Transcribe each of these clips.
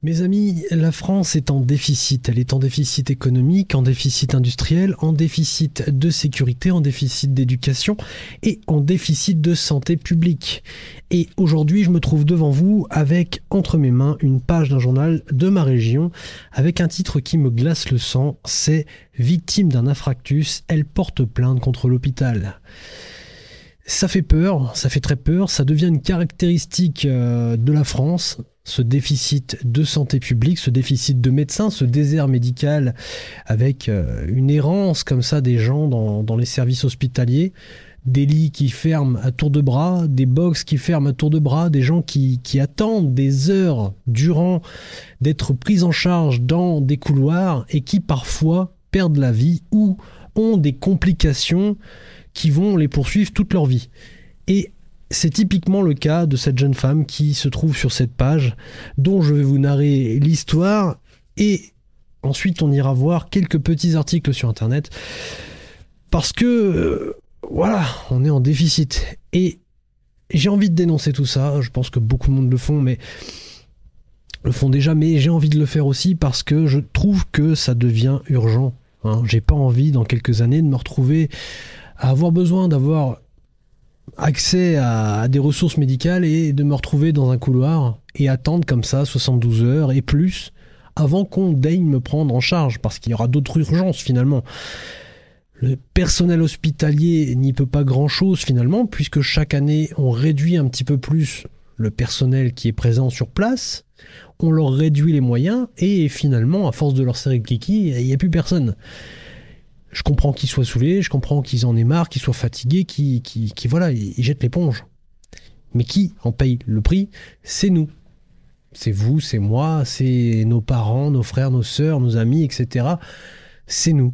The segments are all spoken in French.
Mes amis, la France est en déficit. Elle est en déficit économique, en déficit industriel, en déficit de sécurité, en déficit d'éducation et en déficit de santé publique. Et aujourd'hui, je me trouve devant vous avec entre mes mains une page d'un journal de ma région avec un titre qui me glace le sang. C'est Victime d'un infarctus, elle porte plainte contre l'hôpital. Ça fait peur, ça fait très peur, ça devient une caractéristique de la France, ce déficit de santé publique, ce déficit de médecins, ce désert médical avec une errance comme ça des gens dans les services hospitaliers, des lits qui ferment à tour de bras, des box qui ferment à tour de bras, des gens qui attendent des heures durant d'être pris en charge dans des couloirs et qui parfois perdent la vie ou ont des complications qui vont les poursuivre toute leur vie. Et c'est typiquement le cas de cette jeune femme qui se trouve sur cette page, dont je vais vous narrer l'histoire, et ensuite on ira voir quelques petits articles sur Internet, parce que, voilà, on est en déficit. Et j'ai envie de dénoncer tout ça, je pense que beaucoup de monde le font déjà, mais j'ai envie de le faire aussi parce que je trouve que ça devient urgent. J'ai pas envie, dans quelques années, de me retrouver à avoir besoin d'avoir accès à des ressources médicales et de me retrouver dans un couloir et attendre comme ça 72 heures et plus avant qu'on daigne me prendre en charge, parce qu'il y aura d'autres urgences finalement. Le personnel hospitalier n'y peut pas grand-chose finalement, puisque chaque année on réduit un petit peu plus le personnel qui est présent sur place, on leur réduit les moyens et finalement, à force de leur serrer le kiki, il n'y a plus personne. Je comprends qu'ils soient saoulés, je comprends qu'ils en aient marre, qu'ils soient fatigués, voilà, ils jettent l'éponge. Mais qui en paye le prix? C'est nous. C'est vous, c'est moi, c'est nos parents, nos frères, nos sœurs, nos amis, etc. C'est nous.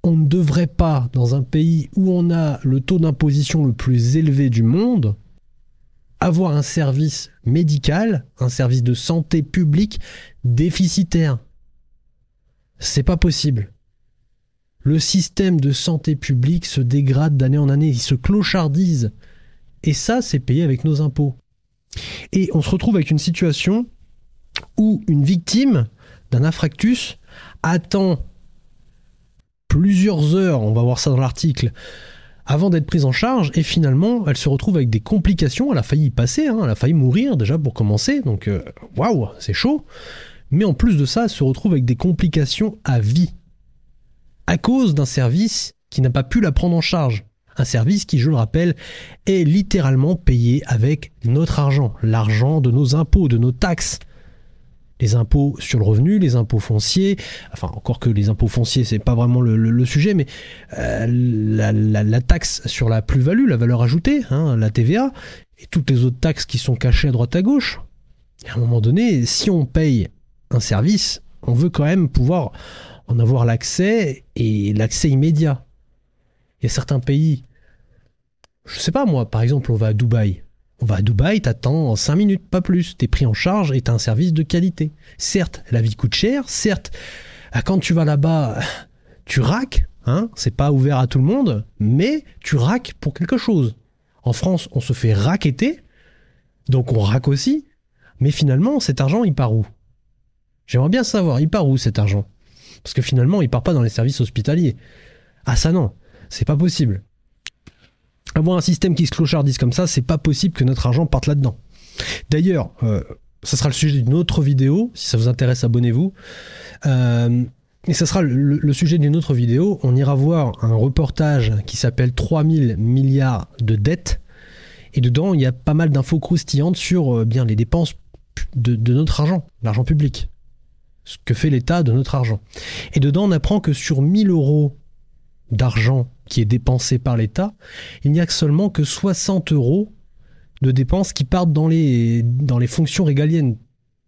On ne devrait pas, dans un pays où on a le taux d'imposition le plus élevé du monde, avoir un service médical, un service de santé publique déficitaire. C'est pas possible. Le système de santé publique se dégrade d'année en année, il se clochardise. Et ça, c'est payé avec nos impôts. Et on se retrouve avec une situation où une victime d'un infarctus attend plusieurs heures, on va voir ça dans l'article, avant d'être prise en charge, et finalement, elle se retrouve avec des complications. Elle a failli y passer, elle a failli mourir déjà pour commencer, donc waouh, c'est chaud. Mais en plus de ça, elle se retrouve avec des complications à vie, à cause d'un service qui n'a pas pu la prendre en charge. Un service qui, je le rappelle, est littéralement payé avec notre argent, l'argent de nos impôts, de nos taxes. Les impôts sur le revenu, les impôts fonciers, enfin encore que les impôts fonciers, c'est pas vraiment le sujet, mais la taxe sur la plus-value, la valeur ajoutée, la TVA, et toutes les autres taxes qui sont cachées à droite à gauche. Et à un moment donné, si on paye un service, on veut quand même pouvoir en avoir l'accès, et l'accès immédiat. Il y a certains pays, je sais pas moi, par exemple on va à Dubaï. On va à Dubaï, t'attends 5 minutes, pas plus. T'es pris en charge et t'as un service de qualité. Certes, la vie coûte cher. Certes, quand tu vas là-bas, tu raques. C'est pas ouvert à tout le monde, mais tu raques pour quelque chose. En France, on se fait racketter, donc on raque aussi. Mais finalement, cet argent, il part où? J'aimerais bien savoir, il part où cet argent? Parce que finalement, il part pas dans les services hospitaliers. Ah ça non, c'est pas possible. Avoir un système qui se clochardise comme ça, c'est pas possible que notre argent parte là-dedans. D'ailleurs, ça sera le sujet d'une autre vidéo. Si ça vous intéresse, abonnez-vous. Et ça sera le sujet d'une autre vidéo. On ira voir un reportage qui s'appelle 3000 milliards de dettes. Et dedans, il y a pas mal d'infos croustillantes sur bien les dépenses de notre argent, l'argent public. Ce que fait l'État de notre argent. Et dedans, on apprend que sur 1000 € d'argent qui est dépensé par l'État, il n'y a seulement que 60 € de dépenses qui partent dans les fonctions régaliennes,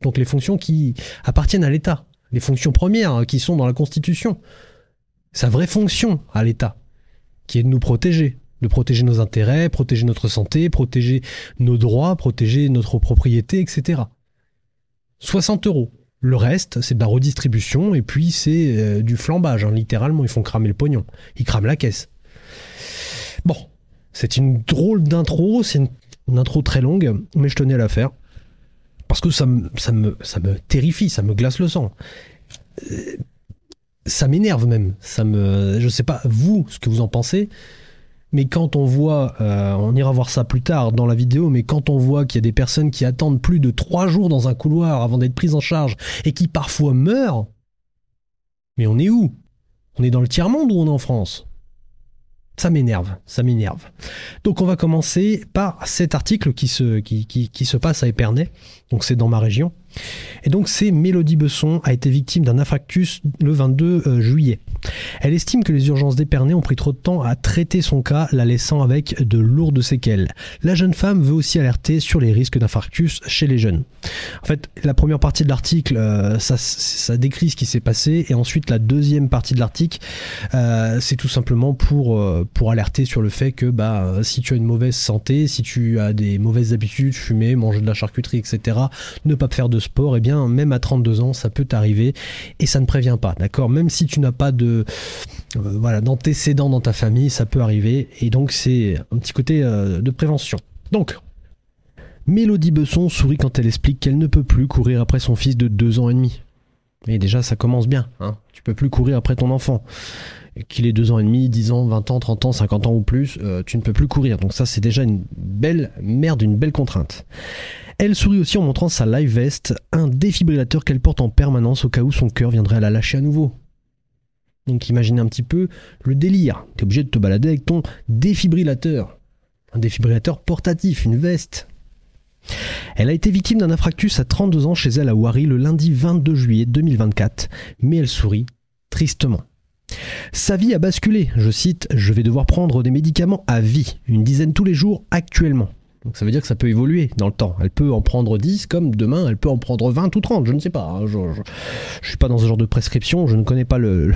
donc les fonctions qui appartiennent à l'État, les fonctions premières qui sont dans la Constitution. Sa vraie fonction à l'État, qui est de nous protéger, de protéger nos intérêts, protéger notre santé, protéger nos droits, protéger notre propriété, etc. 60 €. Le reste, c'est de la redistribution et puis c'est du flambage, littéralement. Ils font cramer le pognon. Ils crament la caisse. Bon, c'est une drôle d'intro, c'est une intro très longue, mais je tenais à la faire. Parce que ça me terrifie, ça me glace le sang. Ça m'énerve même. Je sais pas, vous, ce que vous en pensez, mais quand on voit, on ira voir ça plus tard dans la vidéo, mais quand on voit qu'il y a des personnes qui attendent plus de 3 jours dans un couloir avant d'être prises en charge et qui parfois meurent, mais on est où? On est dans le tiers-monde ou on est en France? Ça m'énerve, ça m'énerve. Donc on va commencer par cet article qui se passe à Épernay, donc c'est dans ma région. Et donc c'est Mélodie Besson a été victime d'un infarctus le 22 juillet. Elle estime que les urgences d'Épernay ont pris trop de temps à traiter son cas, la laissant avec de lourdes séquelles. La jeune femme veut aussi alerter sur les risques d'infarctus chez les jeunes. En fait, la première partie de l'article, ça décrit ce qui s'est passé, et ensuite la deuxième partie de l'article, c'est tout simplement pour alerter sur le fait que si tu as une mauvaise santé, si tu as des mauvaises habitudes, fumer, manger de la charcuterie, etc., ne pas faire de sport, et bien même à 32 ans, ça peut t'arriver et ça ne prévient pas, d'accord? Même si tu n'as pas d'antécédents dans ta famille, ça peut arriver, et donc c'est un petit côté de prévention. Donc, Mélodie Besson sourit quand elle explique qu'elle ne peut plus courir après son fils de 2 ans et demi. Et déjà, ça commence bien, hein. Tu peux plus courir après ton enfant. Qu'il ait 2 ans et demi, 10 ans, 20 ans, 30 ans, 50 ans ou plus, tu ne peux plus courir. Donc ça, c'est déjà une belle merde, une belle contrainte. Elle sourit aussi en montrant sa live vest, un défibrillateur qu'elle porte en permanence au cas où son cœur viendrait à la lâcher à nouveau. Donc imaginez un petit peu le délire. Tu es obligé de te balader avec ton défibrillateur. Un défibrillateur portatif, une veste. Elle a été victime d'un infarctus à 32 ans chez elle à Ouari le lundi 22 juillet 2024, mais elle sourit tristement. Sa vie a basculé, je cite, « Je vais devoir prendre des médicaments à vie, une dizaine tous les jours actuellement. » Donc ça veut dire que ça peut évoluer dans le temps. Elle peut en prendre 10, comme demain, elle peut en prendre 20 ou 30, je ne sais pas. Hein. Je ne suis pas dans ce genre de prescription, je ne connais pas le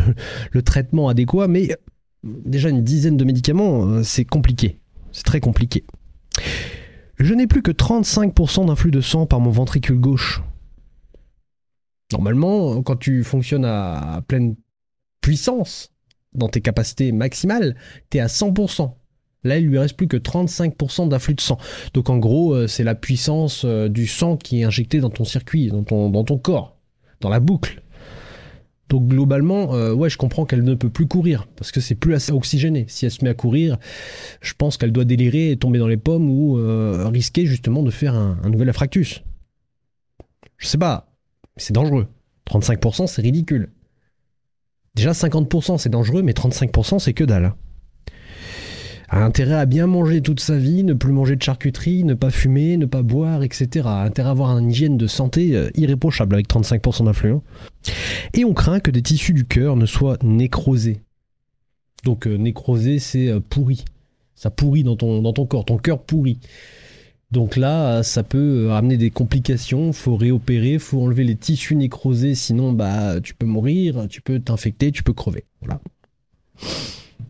traitement adéquat, mais déjà une dizaine de médicaments, c'est compliqué. C'est très compliqué. Je n'ai plus que 35% d'influx de sang par mon ventricule gauche. Normalement, quand tu fonctionnes à pleine puissance, dans tes capacités maximales, tu es à 100%. Là, il lui reste plus que 35% d'afflux de sang. Donc en gros, c'est la puissance du sang qui est injectée dans ton circuit, dans ton corps, dans la boucle. Donc globalement, je comprends qu'elle ne peut plus courir, parce que c'est plus assez oxygéné. Si elle se met à courir, je pense qu'elle doit délirer et tomber dans les pommes ou risquer justement de faire un nouvel infarctus. Je sais pas, c'est dangereux. 35%, c'est ridicule. Déjà 50% c'est dangereux, mais 35% c'est que dalle. A intérêt à bien manger toute sa vie, ne plus manger de charcuterie, ne pas fumer, ne pas boire, etc. A intérêt à avoir une hygiène de santé irréprochable avec 35% d'influents. Et on craint que des tissus du cœur ne soient nécrosés. Donc nécrosé, c'est pourri. Ça pourrit dans ton corps, ton cœur pourrit. Donc là, ça peut amener des complications, faut réopérer, faut enlever les tissus nécrosés, sinon tu peux mourir, tu peux t'infecter, tu peux crever. Voilà.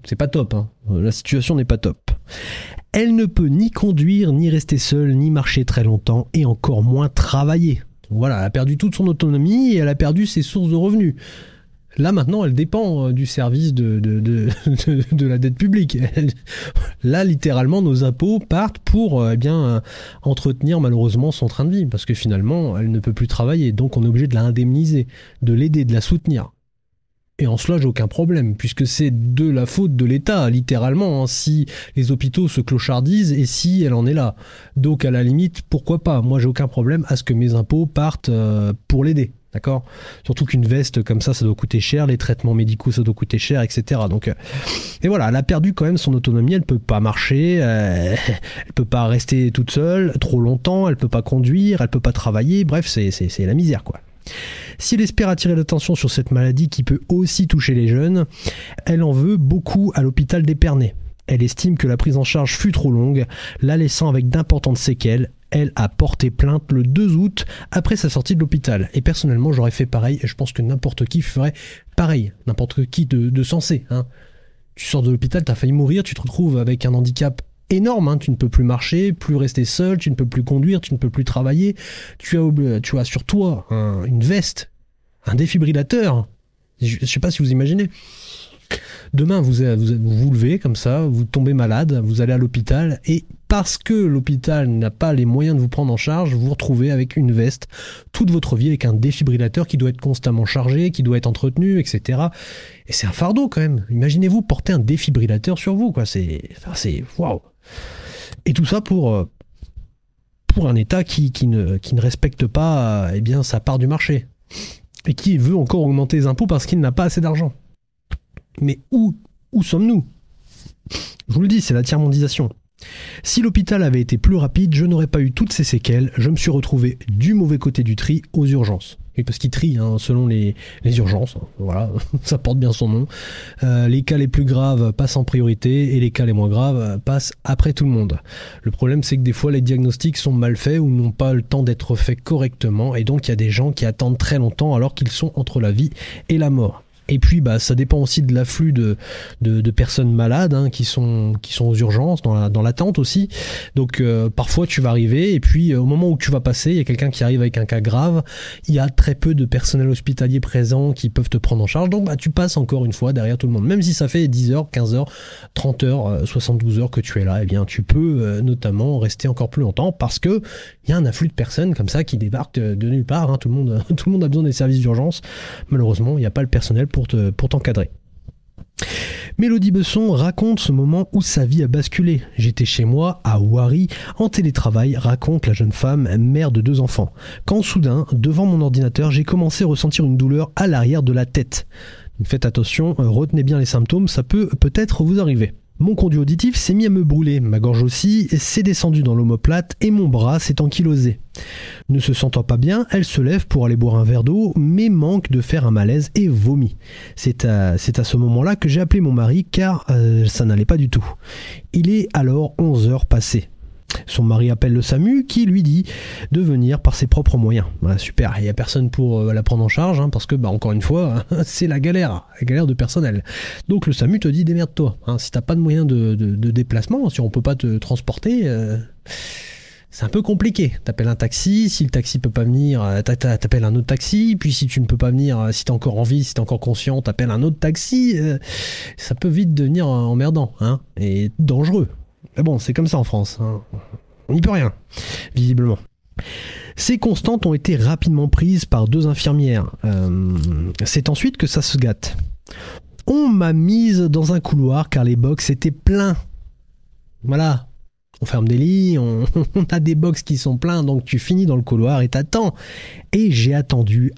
C'est pas top, hein. La situation n'est pas top. Elle ne peut ni conduire, ni rester seule, ni marcher très longtemps, et encore moins travailler. Voilà, elle a perdu toute son autonomie et elle a perdu ses sources de revenus. Là, maintenant, elle dépend du service de la dette publique. Là, littéralement, nos impôts partent pour entretenir malheureusement son train de vie, parce que finalement, elle ne peut plus travailler. Donc, on est obligé de la indemniser, de l'aider, de la soutenir. Et en cela, j'ai aucun problème, puisque c'est de la faute de l'État, littéralement, hein, si les hôpitaux se clochardisent et si elle en est là. Donc, à la limite, pourquoi pas? Moi, j'ai aucun problème à ce que mes impôts partent pour l'aider, d'accord? Surtout qu'une veste comme ça doit coûter cher, les traitements médicaux, ça doit coûter cher, etc. Donc, et voilà, elle a perdu quand même son autonomie, elle peut pas marcher, elle peut pas rester toute seule trop longtemps, elle peut pas conduire, elle peut pas travailler, bref, c'est la misère, quoi. Si elle espère attirer l'attention sur cette maladie qui peut aussi toucher les jeunes, elle en veut beaucoup à l'hôpital d'Épernay. Elle estime que la prise en charge fut trop longue, la laissant avec d'importantes séquelles. Elle a porté plainte le 2 août après sa sortie de l'hôpital. Et personnellement, j'aurais fait pareil, et je pense que n'importe qui ferait pareil. N'importe qui de sensé. Hein. Tu sors de l'hôpital, t'as failli mourir, tu te retrouves avec un handicap énorme, hein. Tu ne peux plus marcher, plus rester seul, tu ne peux plus conduire, tu ne peux plus travailler, tu as sur toi une veste, un défibrillateur, je ne sais pas si vous imaginez, Demain, vous levez comme ça, vous tombez malade, vous allez à l'hôpital, et parce que l'hôpital n'a pas les moyens de vous prendre en charge, vous vous retrouvez avec une veste toute votre vie, avec un défibrillateur qui doit être constamment chargé, qui doit être entretenu, etc. Et c'est un fardeau quand même. Imaginez-vous porter un défibrillateur sur vous, quoi. C'est waouh. Et tout ça pour un État qui ne respecte pas eh bien, sa part du marché. Et qui veut encore augmenter les impôts parce qu'il n'a pas assez d'argent. Mais où sommes-nous? Je vous le dis, c'est la tiers-mondisation. Si l'hôpital avait été plus rapide, je n'aurais pas eu toutes ces séquelles. Je me suis retrouvé du mauvais côté du tri aux urgences. Et parce qu'ils trient selon les urgences, voilà, ça porte bien son nom. Les cas les plus graves passent en priorité et les cas les moins graves passent après tout le monde. Le problème, c'est que des fois les diagnostics sont mal faits ou n'ont pas le temps d'être faits correctement, et donc il y a des gens qui attendent très longtemps alors qu'ils sont entre la vie et la mort. Et puis ça dépend aussi de l'afflux de personnes malades qui sont aux urgences, dans l'attente aussi. Donc parfois tu vas arriver et puis au moment où tu vas passer, il y a quelqu'un qui arrive avec un cas grave, il y a très peu de personnel hospitalier présent qui peuvent te prendre en charge, donc tu passes encore une fois derrière tout le monde. Même si ça fait 10 heures, 15 heures, 30 heures, 72 heures que tu es là, eh bien tu peux notamment rester encore plus longtemps parce que il y a un afflux de personnes comme ça qui débarquent de nulle part. Tout le monde a besoin des services d'urgence. Malheureusement, il n'y a pas le personnel pour t'encadrer. Mélodie Besson raconte ce moment où sa vie a basculé. J'étais chez moi, à Ouari, en télétravail, raconte la jeune femme, mère de 2 enfants. Quand soudain, devant mon ordinateur, j'ai commencé à ressentir une douleur à l'arrière de la tête. Faites attention, retenez bien les symptômes, ça peut peut-être vous arriver. Mon conduit auditif s'est mis à me brûler, ma gorge aussi s'est descendue dans l'omoplate et mon bras s'est ankylosé. Ne se sentant pas bien, elle se lève pour aller boire un verre d'eau, mais manque de faire un malaise et vomit. C'est à ce moment-là que j'ai appelé mon mari car ça n'allait pas du tout. Il est alors 11 heures passées. Son mari appelle le SAMU qui lui dit de venir par ses propres moyens. Voilà, super, il n'y a personne pour la prendre en charge parce que, encore une fois, c'est la galère de personnel. Donc le SAMU te dit démerde-toi. Si t'as pas de moyens de déplacement, si on peut pas te transporter, c'est un peu compliqué. T'appelles un taxi, si le taxi peut pas venir, t'appelles un autre taxi, puis si tu ne peux pas venir, si t'es encore en vie, si t'es encore conscient, t'appelles un autre taxi. Ça peut vite devenir emmerdant et dangereux. Mais bon, c'est comme ça en France. On n'y peut rien, visiblement. Ces constantes ont été rapidement prises par 2 infirmières. C'est ensuite que ça se gâte. On m'a mise dans un couloir car les box étaient pleins. Voilà. On ferme des lits, on a des box qui sont pleins, donc tu finis dans le couloir et t'attends. Et j'ai attendu.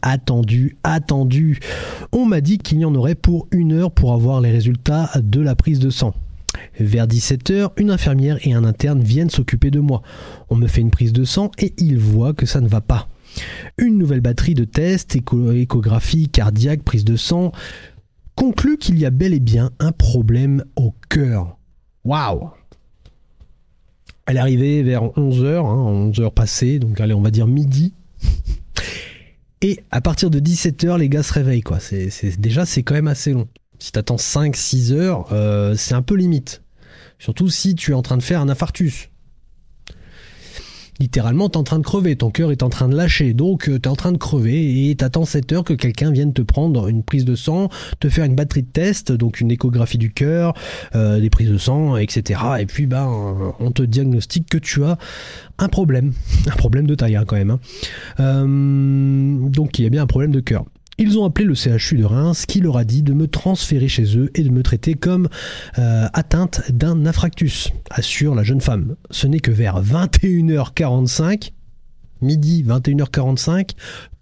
On m'a dit qu'il y en aurait pour 1 heure pour avoir les résultats de la prise de sang. Vers 17h, une infirmière et un interne viennent s'occuper de moi. On me fait une prise de sang et ils voient que ça ne va pas. Une nouvelle batterie de tests, échographie cardiaque, prise de sang, conclut qu'il y a bel et bien un problème au cœur. Waouh! Elle est arrivée vers 11h, 11h passées, donc allez, on va dire midi. Et à partir de 17h, les gars se réveillent, quoi. C'est quand même assez long. Si t'attends 5-6 heures, c'est un peu limite. Surtout si tu es en train de faire un infarctus. Littéralement, t'es en train de crever, ton cœur est en train de lâcher, donc t'es en train de crever et t'attends 7 heures que quelqu'un vienne te prendre une prise de sang, te faire une batterie de tests, donc une échographie du cœur, des prises de sang, etc. Et puis on te diagnostique que tu as un problème de taille quand même. Donc il y a bien un problème de cœur. Ils ont appelé le CHU de Reims qui leur a dit de me transférer chez eux et de me traiter comme atteinte d'un infarctus, assure la jeune femme. Ce n'est que vers 21h45, midi 21h45,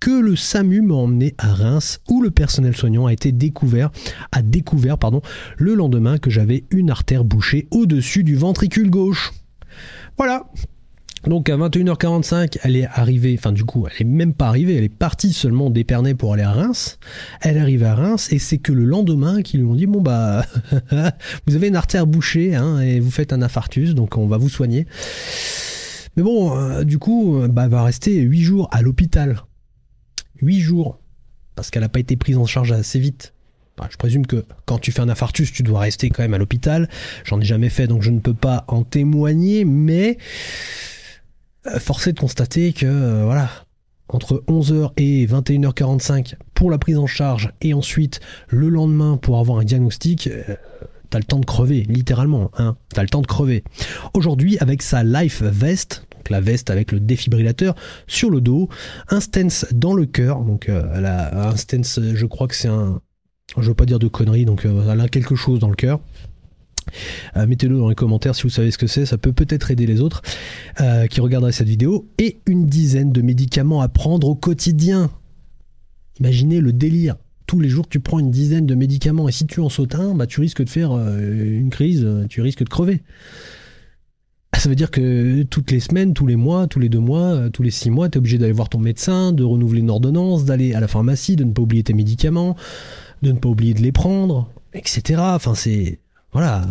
que le SAMU m'a emmené à Reims où le personnel soignant a découvert le lendemain que j'avais une artère bouchée au-dessus du ventricule gauche. Voilà. Donc à 21h45, elle est arrivée, elle est même pas arrivée, elle est partie seulement d'Épernay pour aller à Reims. Elle arrive à Reims et c'est que le lendemain qu'ils lui ont dit vous avez une artère bouchée et vous faites un infarctus, donc on va vous soigner. Mais bon, elle va rester 8 jours à l'hôpital. 8 jours, parce qu'elle n'a pas été prise en charge assez vite. Je présume que quand tu fais un infarctus, tu dois rester quand même à l'hôpital. J'en ai jamais fait, donc je ne peux pas en témoigner, mais force est de constater que entre 11h et 21h45 pour la prise en charge et ensuite le lendemain pour avoir un diagnostic, t'as le temps de crever, littéralement, hein, t'as le temps de crever. Aujourd'hui, avec sa Life Vest, donc la veste avec le défibrillateur sur le dos, un stence dans le cœur, donc elle a un stence, je crois que c'est un... Je veux pas dire de conneries, donc elle a quelque chose dans le cœur. Mettez-le dans les commentaires si vous savez ce que c'est, ça peut peut-être aider les autres qui regarderaient cette vidéo. Et une dizaine de médicaments à prendre au quotidien. Imaginez le délire. Tous les jours tu prends une dizaine de médicaments et si tu en sautes un, bah, tu risques de faire une crise, tu risques de crever. Ça veut dire que toutes les semaines, tous les mois, tous les 2 mois, tous les 6 mois, tu es obligé d'aller voir ton médecin, de renouveler une ordonnance, d'aller à la pharmacie, de ne pas oublier tes médicaments, de ne pas oublier de les prendre, etc. Enfin, c'est... Voilà,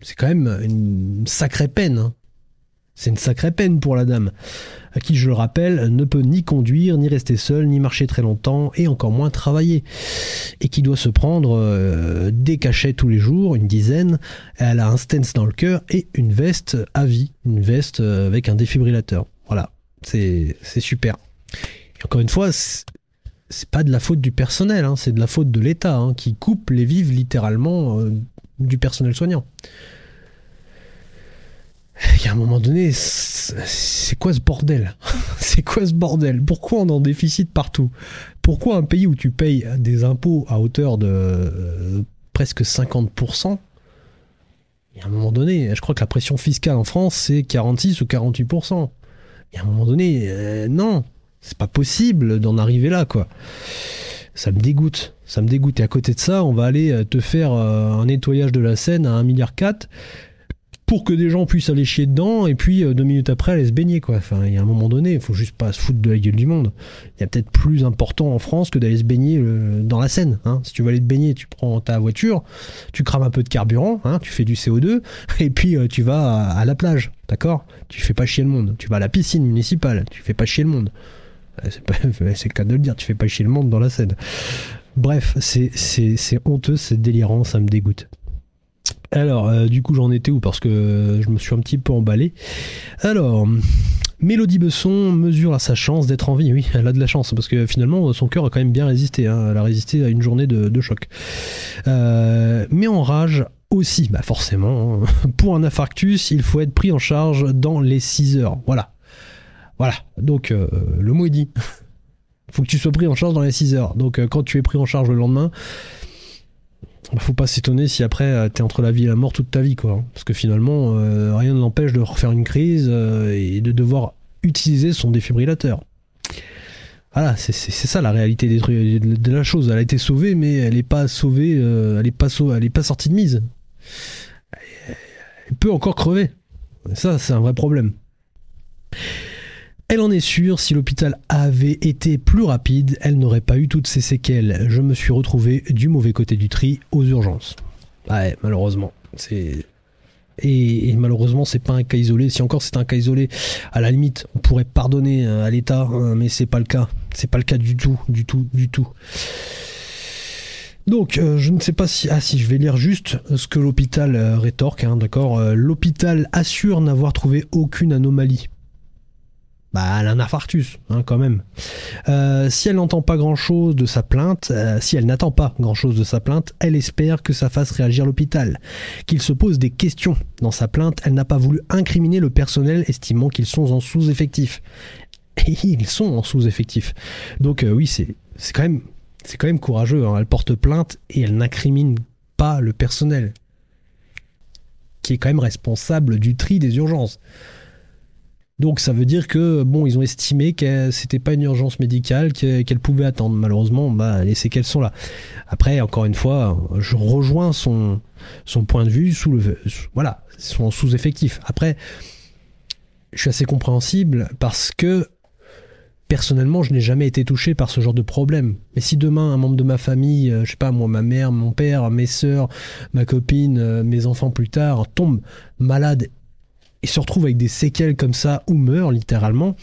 c'est quand même une sacrée peine. Hein. C'est une sacrée peine pour la dame, à qui, je le rappelle, ne peut ni conduire, ni rester seule, ni marcher très longtemps, et encore moins travailler. Et qui doit se prendre des cachets tous les jours, une dizaine. Elle a un stence dans le cœur et une veste à vie, une veste avec un défibrillateur. Voilà, c'est super. Et encore une fois, c'est pas de la faute du personnel, hein, c'est de la faute de l'État, hein, qui coupe les vives littéralement du personnel soignant. Il y a un moment donné, c'est quoi ce bordel? C'est quoi ce bordel? Pourquoi on est en déficit partout? Pourquoi un pays où tu payes des impôts à hauteur de presque 50%? Il y a un moment donné, je crois que la pression fiscale en France, c'est 46 ou 48%. Il y a un moment donné, non, c'est pas possible d'en arriver là, quoi. Ça me dégoûte, ça me dégoûte. Et à côté de ça, on va aller te faire un nettoyage de la Seine à 1,4 milliard pour que des gens puissent aller chier dedans et puis 2 minutes après aller se baigner, quoi. Enfin, il y a un moment donné, il faut juste pas se foutre de la gueule du monde. Il y a peut-être plus important en France que d'aller se baigner dans la Seine. Hein. Si tu veux aller te baigner, tu prends ta voiture, tu crames un peu de carburant, hein, tu fais du CO2 et puis tu vas à la plage, d'accord? Tu fais pas chier le monde. Tu vas à la piscine municipale, tu fais pas chier le monde. C'est le cas de le dire, tu fais pas chier le monde dans la Seine. Bref, c'est honteux, c'est délirant, ça me dégoûte. Alors, du coup, j'en étais où? Parce que je me suis un petit peu emballé. Alors, Mélodie Besson mesure sa chance d'être en vie. Oui, elle a de la chance, parce que finalement, son cœur a quand même bien résisté. Hein. Elle a résisté à une journée de choc. Mais en rage aussi, bah forcément. Hein. Pour un infarctus, il faut être pris en charge dans les 6 heures. Voilà. Voilà. Donc, le mot est dit. Faut que tu sois pris en charge dans les 6 heures. Donc, quand tu es pris en charge le lendemain... Faut pas s'étonner si après t'es entre la vie et la mort toute ta vie, quoi. Parce que finalement, rien ne l'empêche de refaire une crise et de devoir utiliser son défibrillateur. Voilà, c'est ça la réalité de la chose. Elle a été sauvée, mais elle n'est pas sauvée, elle est pas sortie de mise. Elle peut encore crever. Ça, c'est un vrai problème. Elle en est sûre, si l'hôpital avait été plus rapide, elle n'aurait pas eu toutes ces séquelles. Je me suis retrouvé du mauvais côté du tri aux urgences. Ouais, malheureusement. Et malheureusement, c'est pas un cas isolé. Si encore c'était un cas isolé, à la limite, on pourrait pardonner à l'État, mais c'est pas le cas. C'est pas le cas du tout. Donc, je ne sais pas si... Ah si, je vais lire juste ce que l'hôpital rétorque, hein, d'accord. L'hôpital assure n'avoir trouvé aucune anomalie. Bah, elle a un infarctus, hein, quand même. Si elle n'entend pas grand-chose de sa plainte, si elle n'attend pas grand-chose de sa plainte, elle espère que ça fasse réagir l'hôpital, qu'il se pose des questions. Dans sa plainte, elle n'a pas voulu incriminer le personnel, estimant qu'ils sont en sous-effectif. Et ils sont en sous-effectif. Donc oui, c'est quand même courageux. Hein. Elle porte plainte et elle n'incrimine pas le personnel, qui est quand même responsable du tri des urgences. Donc ça veut dire que bon, ils ont estimé que c'était pas une urgence médicale, qu'elle pouvait attendre. Malheureusement, bah les séquelles sont là. Après, encore une fois, je rejoins son point de vue voilà, ils sont en sous-effectif. Après, je suis assez compréhensible parce que personnellement, je n'ai jamais été touché par ce genre de problème. Mais si demain un membre de ma famille, je sais pas moi, ma mère, mon père, mes sœurs, ma copine, mes enfants plus tard, tombe malade et se retrouve avec des séquelles comme ça ou meurt littéralement,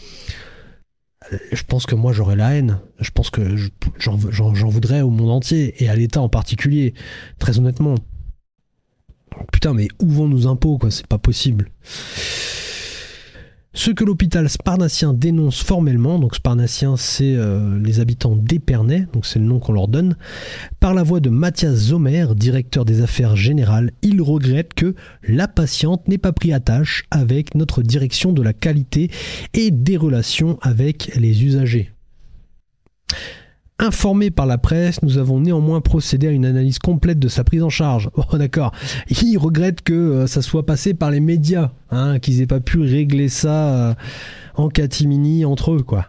je pense que moi j'aurais la haine. Je pense que j'en voudrais au monde entier et à l'État en particulier, très honnêtement. Putain, mais où vont nos impôts, quoi? C'est pas possible. Ce que l'hôpital sparnacien dénonce formellement, donc sparnacien c'est les habitants d'Épernay, donc c'est le nom qu'on leur donne, par la voix de Mathias Zomer, directeur des affaires générales, il regrette que la patiente n'ait pas pris attache avec notre direction de la qualité et des relations avec les usagers. Informés par la presse, nous avons néanmoins procédé à une analyse complète de sa prise en charge. Bon, d'accord. Il regrette que ça soit passé par les médias, qu'ils aient pas pu régler ça en catimini entre eux, quoi.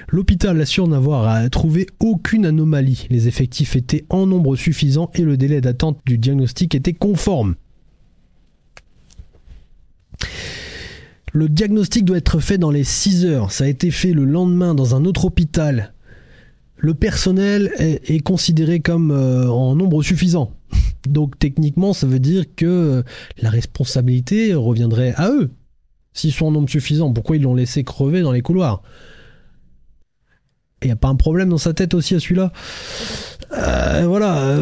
L'hôpital assure n'avoir trouvé aucune anomalie. Les effectifs étaient en nombre suffisant et le délai d'attente du diagnostic était conforme. Le diagnostic doit être fait dans les 6 heures. Ça a été fait le lendemain dans un autre hôpital. Le personnel est considéré comme en nombre suffisant. Donc techniquement, ça veut dire que la responsabilité reviendrait à eux. S'ils sont en nombre suffisant, pourquoi ils l'ont laissé crever dans les couloirs? Il n'y a pas un problème dans sa tête aussi à celui-là? Voilà.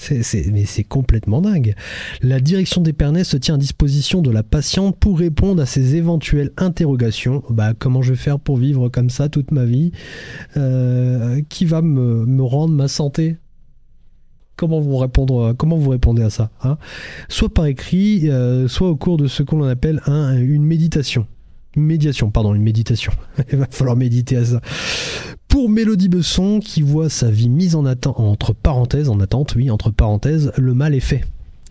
Mais c'est complètement dingue. La direction d'Épernay se tient à disposition de la patiente pour répondre à ses éventuelles interrogations. Comment je vais faire pour vivre comme ça toute ma vie? Qui va me rendre ma santé? Comment vous répondez à ça, Soit par écrit, soit au cours de ce qu'on appelle une méditation. Une méditation. Il va falloir méditer à ça. Pour Mélodie Besson, qui voit sa vie mise en attente, entre parenthèses, le mal est fait.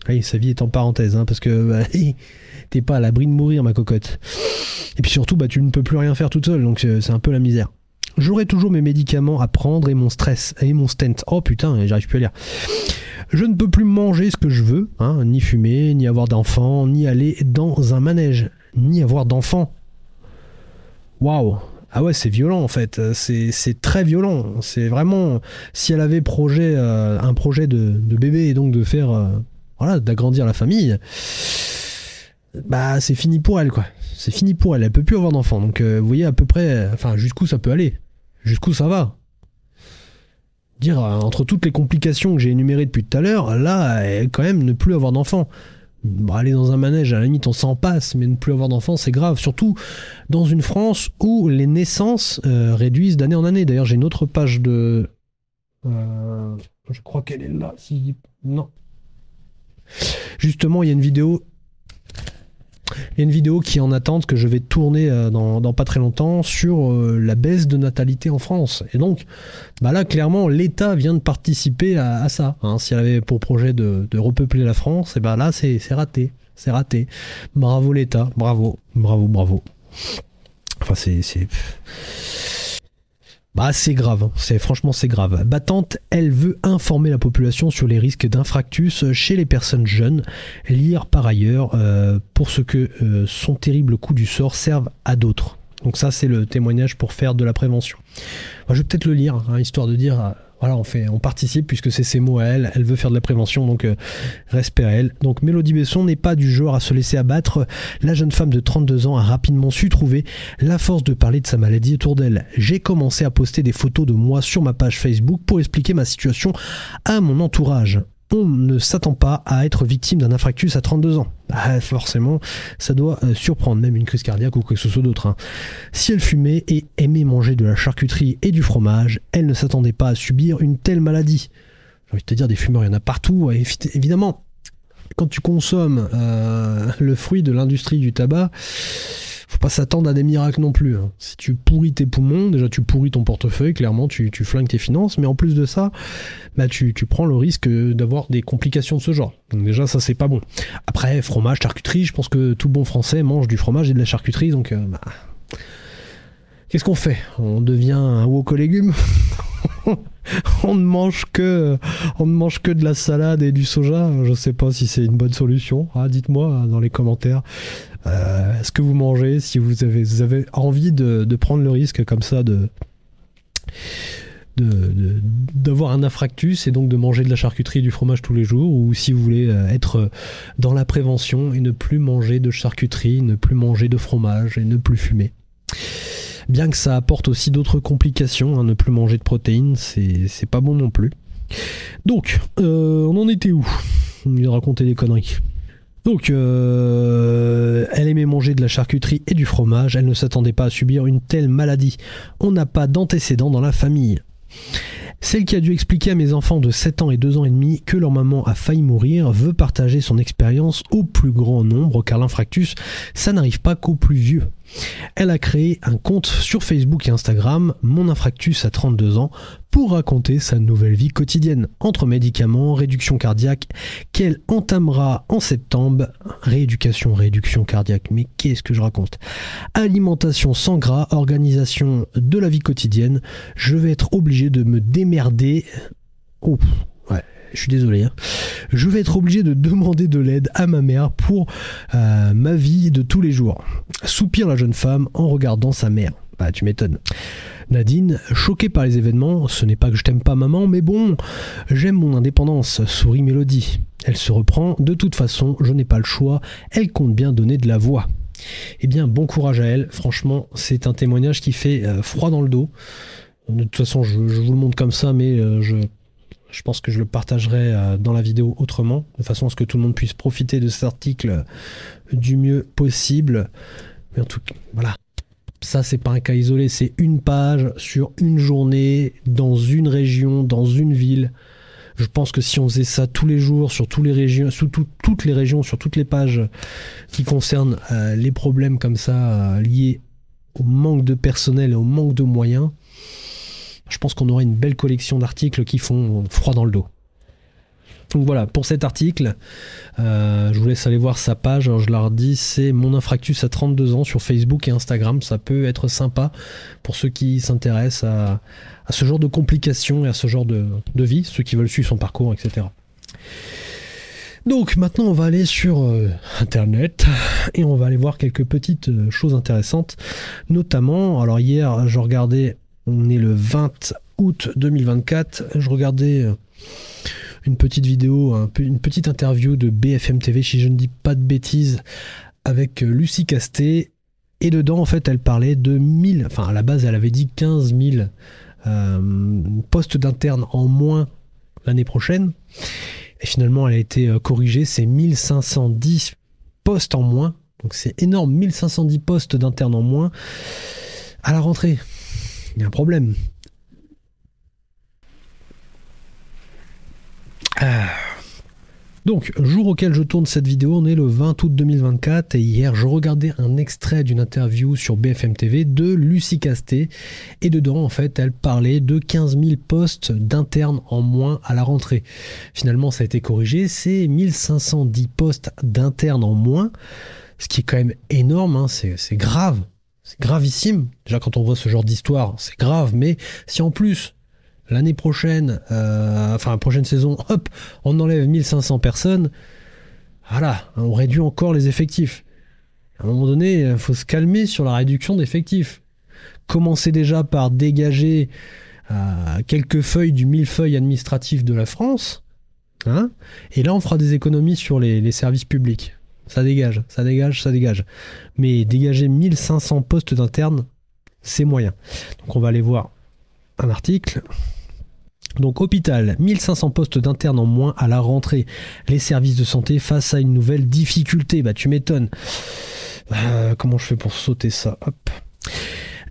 Oui, sa vie est en parenthèse, parce que t'es pas à l'abri de mourir, ma cocotte. Et puis surtout, tu ne peux plus rien faire toute seule, donc c'est un peu la misère. J'aurai toujours mes médicaments à prendre et mon stress et mon stent. Oh putain, j'arrive plus à lire. Je ne peux plus manger ce que je veux, ni fumer, ni avoir d'enfants, ni aller dans un manège, ni avoir d'enfants. Waouh! Ah ouais, c'est violent en fait, c'est très violent. C'est vraiment, si elle avait un projet de bébé et donc de faire, d'agrandir la famille, c'est fini pour elle, quoi. C'est fini pour elle, elle peut plus avoir d'enfants. Donc vous voyez à peu près, jusqu'où ça peut aller, jusqu'où ça va. Dire, entre toutes les complications que j'ai énumérées depuis tout à l'heure, là, quand même, ne plus avoir d'enfants. Aller dans un manège, à la limite on s'en passe, mais ne plus avoir d'enfants c'est grave, surtout dans une France où les naissances réduisent d'année en année. D'ailleurs j'ai une autre page de... je crois qu'elle est là, non. Justement il y a une vidéo qui est en attente que je vais tourner dans pas très longtemps sur la baisse de natalité en France. Et donc, là, clairement, l'État vient de participer à ça. Si elle avait pour projet de repeupler la France, et là, c'est raté. C'est raté. Bravo l'État. Bravo. Enfin, c'est grave, franchement c'est grave. Battante, elle veut informer la population sur les risques d'infractus chez les personnes jeunes. Lire par ailleurs pour ce que son terrible coup du sort serve à d'autres. Donc ça c'est le témoignage pour faire de la prévention. Je vais peut-être le lire, histoire de dire... on participe puisque c'est ses mots à elle, elle veut faire de la prévention, donc respect à elle. Donc Mélodie Besson n'est pas du genre à se laisser abattre. La jeune femme de 32 ans a rapidement su trouver la force de parler de sa maladie autour d'elle. J'ai commencé à poster des photos de moi sur ma page Facebook pour expliquer ma situation à mon entourage. On ne s'attend pas à être victime d'un infarctus à 32 ans. Forcément, ça doit surprendre, même une crise cardiaque ou quelque chose d'autre. Si elle fumait et aimait manger de la charcuterie et du fromage, elle ne s'attendait pas à subir une telle maladie. J'ai envie de te dire, des fumeurs, il y en a partout. Évidemment, quand tu consommes le fruit de l'industrie du tabac, faut pas s'attendre à des miracles non plus. Si tu pourris tes poumons, déjà tu pourris ton portefeuille, clairement tu flingues tes finances, mais en plus de ça, tu prends le risque d'avoir des complications de ce genre. Donc déjà ça c'est pas bon. Après, fromage, charcuterie, je pense que tout bon français mange du fromage et de la charcuterie, donc qu'est-ce qu'on fait? On devient un wok aux légumes? On ne mange que de la salade et du soja. Je sais pas si c'est une bonne solution. Dites-moi dans les commentaires ce que vous mangez, si vous avez envie de prendre le risque comme ça d'avoir un infarctus et donc de manger de la charcuterie et du fromage tous les jours, ou si vous voulez être dans la prévention et ne plus manger de charcuterie, ne plus manger de fromage et ne plus fumer. Bien que ça apporte aussi d'autres complications, ne plus manger de protéines, c'est pas bon non plus. Donc, on en était où? On lui a raconté des conneries. Donc, elle aimait manger de la charcuterie et du fromage. Elle ne s'attendait pas à subir une telle maladie. On n'a pas d'antécédents dans la famille. Celle qui a dû expliquer à mes enfants de 7 ans et 2 ans et demi que leur maman a failli mourir veut partager son expérience au plus grand nombre car l'infarctus, ça n'arrive pas qu'aux plus vieux. Elle a créé un compte sur Facebook et Instagram, Mon Infractus à 32 ans, pour raconter sa nouvelle vie quotidienne, entre médicaments, réduction cardiaque, qu'elle entamera en septembre, rééducation cardiaque, mais qu'est-ce que je raconte? Alimentation sans gras, organisation de la vie quotidienne, je vais être obligé de me démerder. Oh, ouais. Je suis désolé. Je vais être obligé de demander de l'aide à ma mère pour ma vie de tous les jours. Soupire la jeune femme en regardant sa mère. Bah, tu m'étonnes. Nadine, choquée par les événements, ce n'est pas que je t'aime pas maman, mais bon, j'aime mon indépendance, sourit Mélodie. Elle se reprend, de toute façon, je n'ai pas le choix, elle compte bien donner de la voix. Eh bien, bon courage à elle, franchement, c'est un témoignage qui fait froid dans le dos. De toute façon, je vous le montre comme ça, mais je pense que je le partagerai dans la vidéo autrement, de façon à ce que tout le monde puisse profiter de cet article du mieux possible. Mais en tout cas, voilà. Ça, c'est pas un cas isolé, c'est une page sur une journée, dans une région, dans une ville. Je pense que si on faisait ça tous les jours, sur toutes les régions, toutes les régions, sur toutes les pages qui concernent les problèmes comme ça, liés au manque de personnel et au manque de moyens, je pense qu'on aurait une belle collection d'articles qui font froid dans le dos. Donc voilà, pour cet article, je vous laisse aller voir sa page. Alors je la redis, c'est Mon Infractus à 32 ans sur Facebook et Instagram. Ça peut être sympa pour ceux qui s'intéressent à ce genre de complications et à ce genre de vie, ceux qui veulent suivre son parcours, etc. Donc maintenant on va aller sur Internet et on va aller voir quelques petites choses intéressantes. Notamment, alors hier je regardais, on est le 20 août 2024, je regardais une petite vidéo, une petite interview de BFM TV, si je ne dis pas de bêtises, avec Lucie Castet. Et dedans, en fait, elle parlait de 1000, enfin à la base, elle avait dit 15 000 postes d'internes en moins l'année prochaine. Et finalement, elle a été corrigée, c'est 1510 postes en moins. Donc c'est énorme, 1510 postes d'internes en moins à la rentrée. Il y a un problème. Donc, jour auquel je tourne cette vidéo, on est le 20 août 2024 et hier je regardais un extrait d'une interview sur BFM TV de Lucie Castet et dedans en fait elle parlait de 15 000 postes d'internes en moins à la rentrée. Finalement ça a été corrigé, c'est 1510 postes d'internes en moins, ce qui est quand même énorme, hein, c'est grave, c'est gravissime. Déjà quand on voit ce genre d'histoire c'est grave, mais si en plus l'année prochaine, enfin la prochaine saison, hop, on enlève 1500 personnes, voilà, on réduit encore les effectifs. À un moment donné, il faut se calmer sur la réduction d'effectifs. Commencez déjà par dégager quelques feuilles du millefeuille administratif de la France, hein, et là on fera des économies sur les services publics. Ça dégage, ça dégage, ça dégage. Mais dégager 1500 postes d'internes, c'est moyen. Donc on va aller voir un article. Donc hôpital, 1500 postes d'internes en moins à la rentrée. Les services de santé face à une nouvelle difficulté. Bah tu m'étonnes. Comment je fais pour sauter ça? Hop.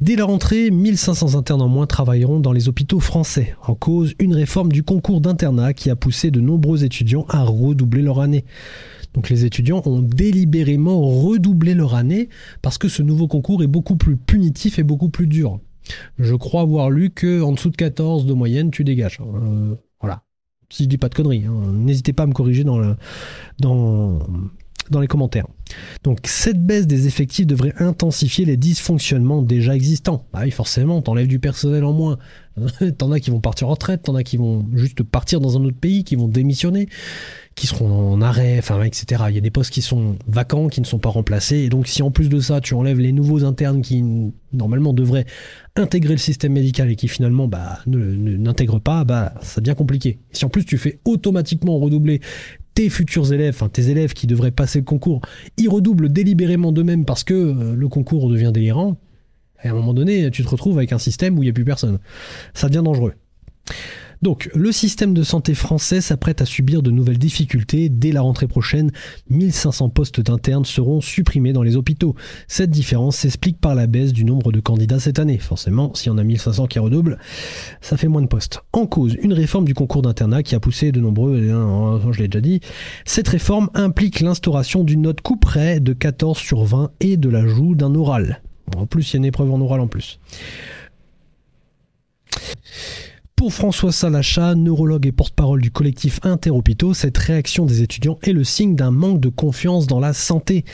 Dès la rentrée, 1500 internes en moins travailleront dans les hôpitaux français. En cause, une réforme du concours d'internat qui a poussé de nombreux étudiants à redoubler leur année. Donc les étudiants ont délibérément redoublé leur année parce que ce nouveau concours est beaucoup plus punitif et beaucoup plus dur. Je crois avoir lu qu'en dessous de 14 de moyenne, tu dégages. Voilà. Si je dis pas de conneries, hein. N'hésitez pas à me corriger dans les commentaires. Donc cette baisse des effectifs devrait intensifier les dysfonctionnements déjà existants. Bah oui, forcément, t'enlèves du personnel en moins. T'en as qui vont partir en retraite, t'en as qui vont juste partir dans un autre pays, qui vont démissionner, qui seront en arrêt, enfin, etc. Il y a des postes qui sont vacants, qui ne sont pas remplacés. Et donc si en plus de ça, tu enlèves les nouveaux internes qui normalement devraient intégrer le système médical et qui finalement n'intègrent pas, ça devient compliqué. Si en plus tu fais automatiquement redoubler tes futurs élèves, enfin tes élèves qui devraient passer le concours, ils redoublent délibérément d'eux-mêmes parce que le concours devient délirant, et à un moment donné, tu te retrouves avec un système où il n'y a plus personne. Ça devient dangereux. Donc, le système de santé français s'apprête à subir de nouvelles difficultés. Dès la rentrée prochaine, 1500 postes d'internes seront supprimés dans les hôpitaux. Cette différence s'explique par la baisse du nombre de candidats cette année. Forcément, s'il y en a 1500 qui redoublent, ça fait moins de postes. En cause, une réforme du concours d'internat qui a poussé de nombreux, je l'ai déjà dit. Cette réforme implique l'instauration d'une note couperet de 14 sur 20 et de l'ajout d'un oral. En plus, il y a une épreuve en oral en plus. Pour François Salachat, neurologue et porte-parole du collectif Interhôpitaux, cette réaction des étudiants est le signe d'un manque de confiance dans la santé.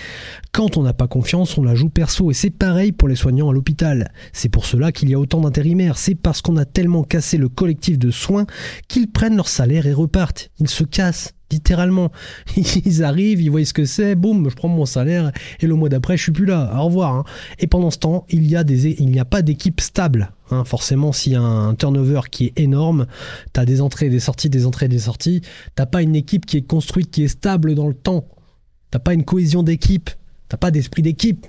Quand on n'a pas confiance, on la joue perso, et c'est pareil pour les soignants à l'hôpital. C'est pour cela qu'il y a autant d'intérimaires, c'est parce qu'on a tellement cassé le collectif de soins qu'ils prennent leur salaire et repartent. Ils se cassent. Littéralement, ils arrivent, ils voient ce que c'est, boum, je prends mon salaire et le mois d'après je suis plus là, au revoir. Hein. Et pendant ce temps, il n'y a pas d'équipe stable. Hein. Forcément, s'il y a un turnover qui est énorme, t'as des entrées et des sorties, des entrées et des sorties, t'as pas une équipe qui est construite, qui est stable dans le temps. T'as pas une cohésion d'équipe, t'as pas d'esprit d'équipe.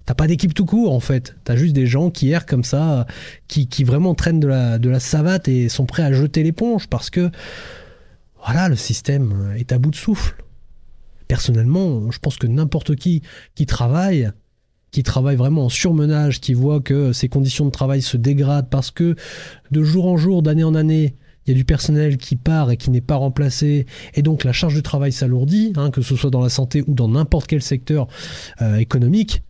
T'as pas d'équipe tout court en fait, t'as juste des gens qui errent comme ça, qui vraiment traînent de la savate et sont prêts à jeter l'éponge parce que voilà, le système est à bout de souffle. Personnellement, je pense que n'importe qui travaille vraiment en surmenage, qui voit que ses conditions de travail se dégradent parce que de jour en jour, d'année en année, il y a du personnel qui part et qui n'est pas remplacé, et donc la charge de travail s'alourdit, hein, que ce soit dans la santé ou dans n'importe quel secteur économique.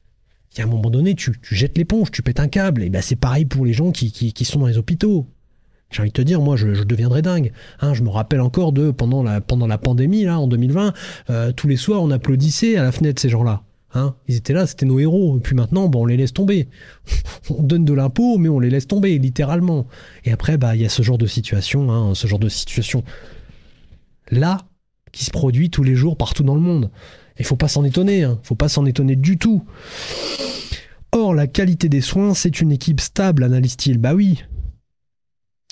Il y a un moment donné, tu jettes l'éponge, tu pètes un câble, et ben c'est pareil pour les gens qui sont dans les hôpitaux. J'ai envie de te dire, moi, je deviendrais dingue. Hein, je me rappelle encore de pendant la pandémie, là, en 2020, tous les soirs, on applaudissait à la fenêtre ces gens-là. Hein, ils étaient là, c'était nos héros. Et puis maintenant, on les laisse tomber. On donne de l'impôt, mais on les laisse tomber, littéralement. Et après, il y a ce genre de situation, là, qui se produit tous les jours partout dans le monde. Il faut pas s'en étonner, hein. Faut pas s'en étonner du tout. Or, la qualité des soins, c'est une équipe stable, analyse-t-il. Bah oui.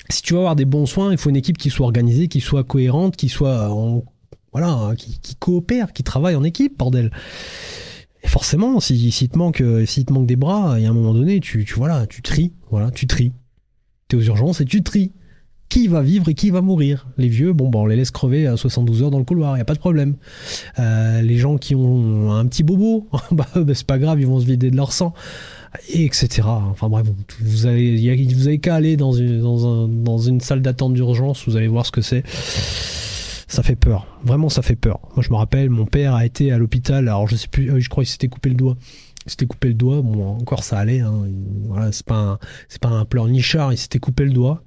Si tu veux avoir des bons soins, il faut une équipe qui soit organisée, qui soit cohérente, qui soit qui coopère, qui travaille en équipe, bordel. Et forcément, s'il te manque des bras, il y a un moment donné, tu tries, tu tries. T'es aux urgences et tu tries. Qui va vivre et qui va mourir? Les vieux, on les laisse crever à 72 heures dans le couloir, il n'y a pas de problème. Les gens qui ont un petit bobo, c'est pas grave, ils vont se vider de leur sang. Et etc. Enfin bref, vous avez qu'à aller dans une salle d'attente d'urgence, vous allez voir ce que c'est. Ça fait peur, vraiment ça fait peur. Moi je me rappelle, mon père a été à l'hôpital, alors je sais plus, je crois qu'il s'était coupé le doigt. Bon encore ça allait, hein. Voilà, c'est pas un pleurnichard, il s'était coupé le doigt.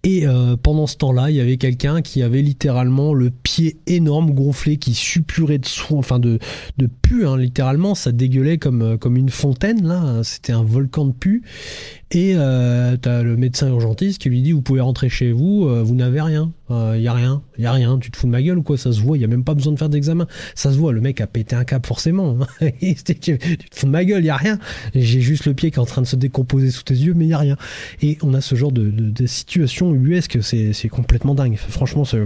Et pendant ce temps-là, il y avait quelqu'un qui avait littéralement le pied énorme, gonflé, qui suppurait de soin, de pu, hein, littéralement, ça dégueulait comme une fontaine, là, c'était un volcan de pu. Et t'as le médecin urgentiste qui lui dit, vous pouvez rentrer chez vous, vous n'avez rien, y a rien, tu te fous de ma gueule ou quoi, ça se voit, y a même pas besoin de faire d'examen, ça se voit, le mec a pété un câble forcément, tu te fous de ma gueule, y a rien, j'ai juste le pied qui est en train de se décomposer sous tes yeux, mais y a rien. Et on a ce genre de situation ubuesque, c'est complètement dingue, franchement c'est...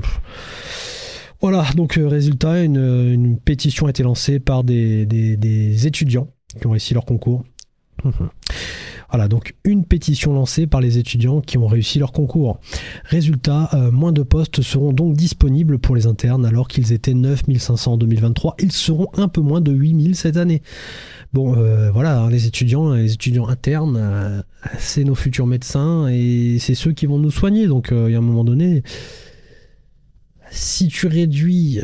Voilà, donc résultat, une pétition a été lancée par des étudiants qui ont réussi leur concours. Voilà, donc une pétition lancée par les étudiants qui ont réussi leur concours. Résultat, moins de postes seront donc disponibles pour les internes alors qu'ils étaient 9500 en 2023. Ils seront un peu moins de 8000 cette année. Bon, voilà, hein, les étudiants internes, c'est nos futurs médecins et c'est ceux qui vont nous soigner. Donc, il y a un moment donné, si tu réduis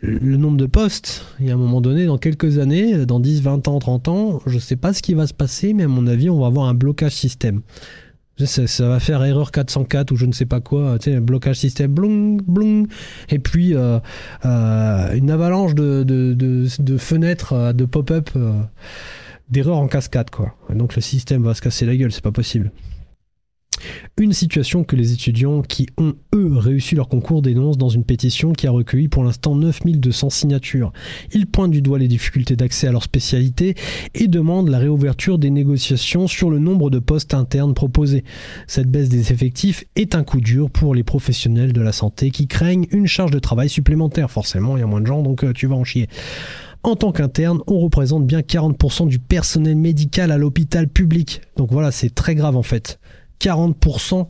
le nombre de postes, il y a un moment donné, dans quelques années, dans 10, 20 ans, 30 ans, je sais pas ce qui va se passer, mais à mon avis, on va avoir un blocage système. Ça va faire erreur 404 ou je ne sais pas quoi, tu sais, blocage système, blong, blong, et puis une avalanche de fenêtres, de pop-up, d'erreurs en cascade, quoi. Et donc le système va se casser la gueule, c'est pas possible. Une situation que les étudiants qui ont, eux, réussi leur concours dénoncent dans une pétition qui a recueilli pour l'instant 9200 signatures. Ils pointent du doigt les difficultés d'accès à leur spécialité et demandent la réouverture des négociations sur le nombre de postes internes proposés. Cette baisse des effectifs est un coup dur pour les professionnels de la santé qui craignent une charge de travail supplémentaire. Forcément, il y a moins de gens, donc tu vas en chier. En tant qu'interne, on représente bien 40% du personnel médical à l'hôpital public. Donc voilà, c'est très grave en fait. 40%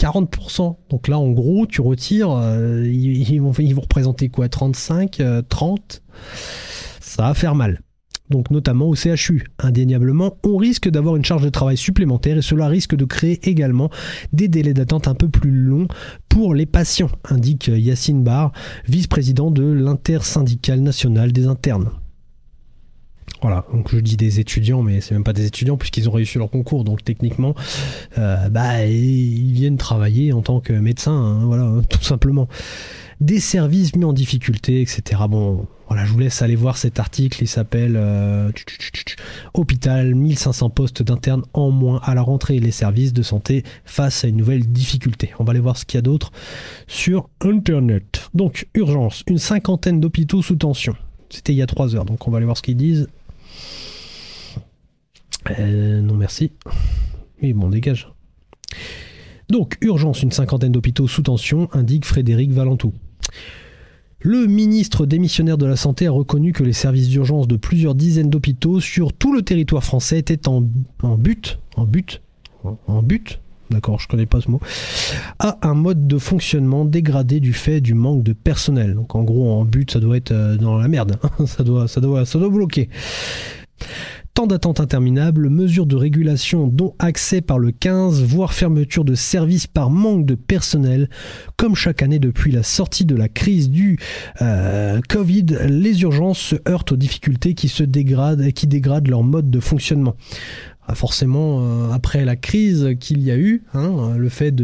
40%. Donc là, en gros, tu retires, ils vont représenter quoi, 35, 30 ? Ça va faire mal. Donc notamment au CHU. Indéniablement, on risque d'avoir une charge de travail supplémentaire et cela risque de créer également des délais d'attente un peu plus longs pour les patients, indique Yacine Barre, vice-président de l'intersyndicale nationale des internes. Voilà, donc je dis des étudiants, mais c'est même pas des étudiants puisqu'ils ont réussi leur concours, donc techniquement, ils viennent travailler en tant que médecins, hein, voilà, tout simplement. Des services mis en difficulté, etc. Bon, voilà, je vous laisse aller voir cet article, il s'appelle Hôpital, 1500 postes d'internes en moins à la rentrée, les services de santé face à une nouvelle difficulté. On va aller voir ce qu'il y a d'autre sur Internet. Donc, urgence, une 50aine d'hôpitaux sous tension. C'était il y a 3 heures, donc on va aller voir ce qu'ils disent. Non merci. Oui, bon, dégage. Donc, urgence, une 50aine d'hôpitaux sous tension, indique Frédéric Valentou. Le ministre démissionnaire de la Santé a reconnu que les services d'urgence de plusieurs dizaines d'hôpitaux sur tout le territoire français étaient en but, d'accord, je connais pas ce mot, à un mode de fonctionnement dégradé du fait du manque de personnel. Donc en gros, en but, ça doit être dans la merde, ça doit bloquer. Temps d'attente interminable, mesures de régulation dont accès par le 15, voire fermeture de services par manque de personnel. Comme chaque année depuis la sortie de la crise du Covid, les urgences se heurtent aux difficultés qui dégradent leur mode de fonctionnement. Forcément, après la crise qu'il y a eu, le fait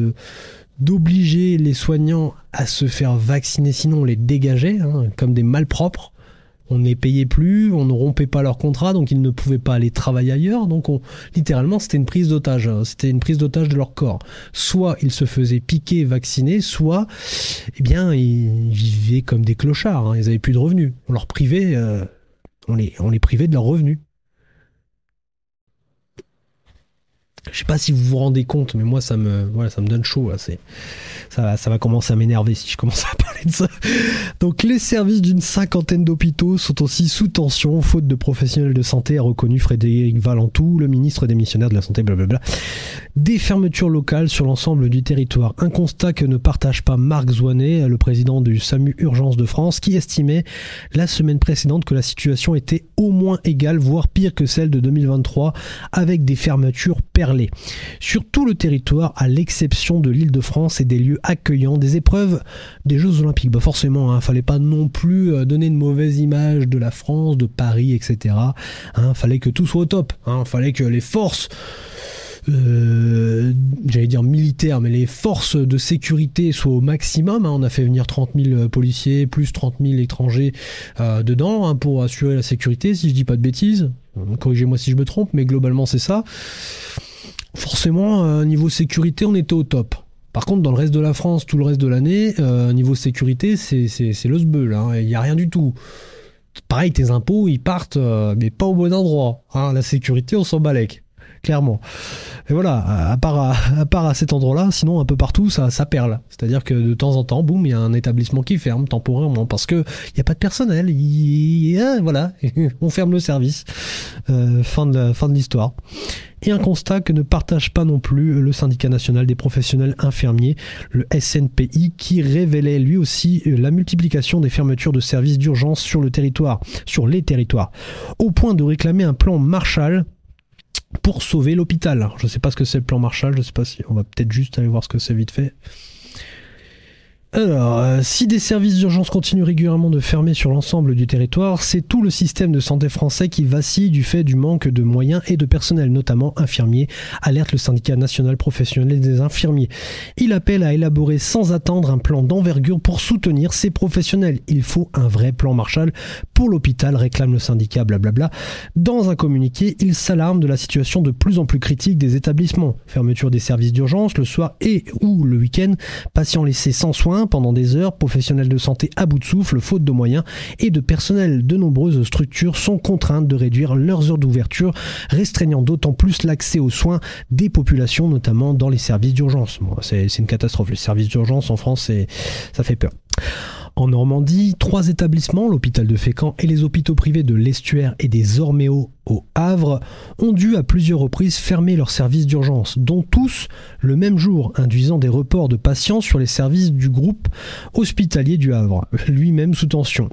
d'obliger les soignants à se faire vacciner, sinon on les dégageait comme des malpropres. On ne les payait plus, on ne rompait pas leur contrat, donc ils ne pouvaient pas aller travailler ailleurs. Donc littéralement, c'était une prise d'otage. C'était une prise d'otage de leur corps. Soit ils se faisaient piquer, vacciner, soit ils vivaient comme des clochards. Ils n'avaient plus de revenus. On leur privait, on les privait de leurs revenus. Je sais pas si vous vous rendez compte, mais moi ça me donne chaud là. Ça va commencer à m'énerver si je commence à parler de ça. Donc les services d'une 50aine d'hôpitaux sont aussi sous tension, faute de professionnels de santé, a reconnu Frédéric Valentou, le ministre démissionnaire de la Santé, blablabla. Des fermetures locales sur l'ensemble du territoire. Un constat que ne partage pas Marc Zouanet, le président du SAMU Urgence de France, qui estimait la semaine précédente que la situation était au moins égale, voire pire que celle de 2023, avec des fermetures perlées. Sur tout le territoire, à l'exception de l'Île-de-France et des lieux accueillant des épreuves des Jeux Olympiques. Fallait pas non plus donner une mauvaise image de la France, de Paris, etc. Fallait que tout soit au top. Fallait que les forces, j'allais dire militaires, mais les forces de sécurité soient au maximum. On a fait venir 30 000 policiers, plus 30 000 étrangers dedans pour assurer la sécurité, si je dis pas de bêtises. Corrigez-moi si je me trompe, mais globalement c'est ça. Forcément, niveau sécurité, on était au top. Par contre, dans le reste de la France, tout le reste de l'année, niveau sécurité, c'est le sbeul. Il n'y a rien du tout. Pareil, tes impôts, ils partent, mais pas au bon endroit. La sécurité, on s'en balèque, clairement. Et voilà, à part à cet endroit-là, sinon un peu partout, ça perle. C'est-à-dire que de temps en temps, boum, il y a un établissement qui ferme temporairement parce que il n'y a pas de personnel. Voilà, on ferme le service. Fin de l'histoire. Et un constat que ne partage pas non plus le syndicat national des professionnels infirmiers, le SNPI, qui révélait lui aussi la multiplication des fermetures de services d'urgence sur les territoires, au point de réclamer un plan Marshall pour sauver l'hôpital. Je ne sais pas ce que c'est le plan Marshall, je ne sais pas si on va peut-être juste aller voir ce que c'est vite fait. Alors, si des services d'urgence continuent régulièrement de fermer sur l'ensemble du territoire, c'est tout le système de santé français qui vacille du fait du manque de moyens et de personnel, notamment infirmiers, alerte le syndicat national professionnel des infirmiers. Il appelle à élaborer sans attendre un plan d'envergure pour soutenir ces professionnels. Il faut un vrai plan Marshall pour l'hôpital, réclame le syndicat, blablabla. Dans un communiqué, il s'alarme de la situation de plus en plus critique des établissements. Fermeture des services d'urgence le soir et ou le week-end, patients laissés sans soins pendant des heures, professionnels de santé à bout de souffle, faute de moyens et de personnel. De nombreuses structures sont contraintes de réduire leurs heures d'ouverture, restreignant d'autant plus l'accès aux soins des populations, notamment dans les services d'urgence. C'est une catastrophe. Les services d'urgence en France, ça fait peur. En Normandie, 3 établissements, l'hôpital de Fécamp et les hôpitaux privés de l'Estuaire et des Orméaux au Havre, ont dû à plusieurs reprises fermer leurs services d'urgence, dont tous le même jour, induisant des reports de patients sur les services du groupe hospitalier du Havre, lui-même sous tension.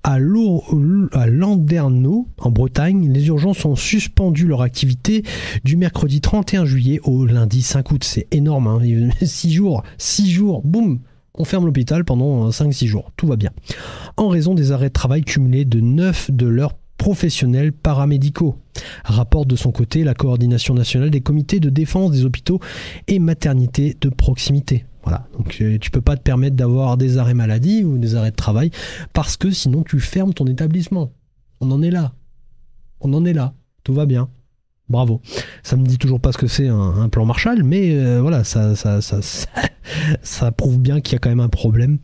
À Landerneau, en Bretagne, les urgences ont suspendu leur activité du mercredi 31 juillet au lundi 5 août. C'est énorme, hein. 6 jours, boum, on ferme l'hôpital pendant 5-6 jours. Tout va bien. En raison des arrêts de travail cumulés de 9 de leurs professionnels paramédicaux. Rapporte de son côté la coordination nationale des comités de défense des hôpitaux et maternités de proximité. Voilà, donc tu peux pas te permettre d'avoir des arrêts maladie ou des arrêts de travail parce que sinon tu fermes ton établissement. On en est là. Tout va bien. Bravo. Ça me dit toujours pas ce que c'est un plan Marshall, mais voilà, ça prouve bien qu'il y a quand même un problème.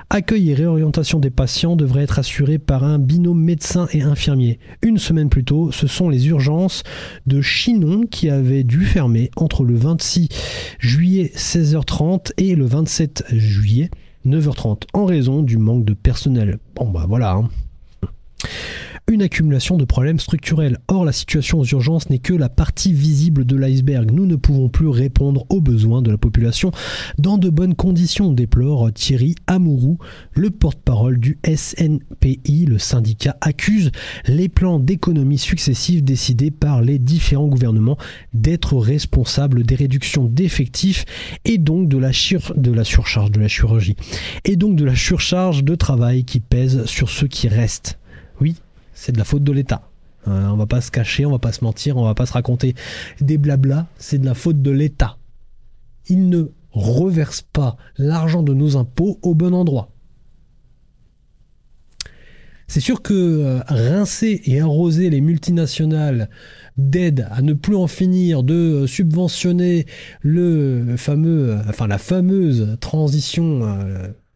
Accueil et réorientation des patients devraient être assurés par un binôme médecin et infirmier. Une semaine plus tôt, ce sont les urgences de Chinon qui avaient dû fermer entre le 26 juillet 16h30 et le 27 juillet 9h30 en raison du manque de personnel. Bon bah voilà, hein. Une accumulation de problèmes structurels. Or, la situation aux urgences n'est que la partie visible de l'iceberg. Nous ne pouvons plus répondre aux besoins de la population dans de bonnes conditions, déplore Thierry Amourou, le porte-parole du SNPI. Le syndicat accuse les plans d'économie successifs décidés par les différents gouvernements d'être responsables des réductions d'effectifs et donc de la surcharge de la chirurgie et donc de la surcharge de travail qui pèse sur ceux qui restent. Oui, c'est de la faute de l'État. On va pas se cacher, on va pas se mentir, on va pas se raconter des blablas, c'est de la faute de l'État. Il ne reverse pas l'argent de nos impôts au bon endroit. C'est sûr que rincer et arroser les multinationales d'aide à ne plus en finir de subventionner la fameuse transition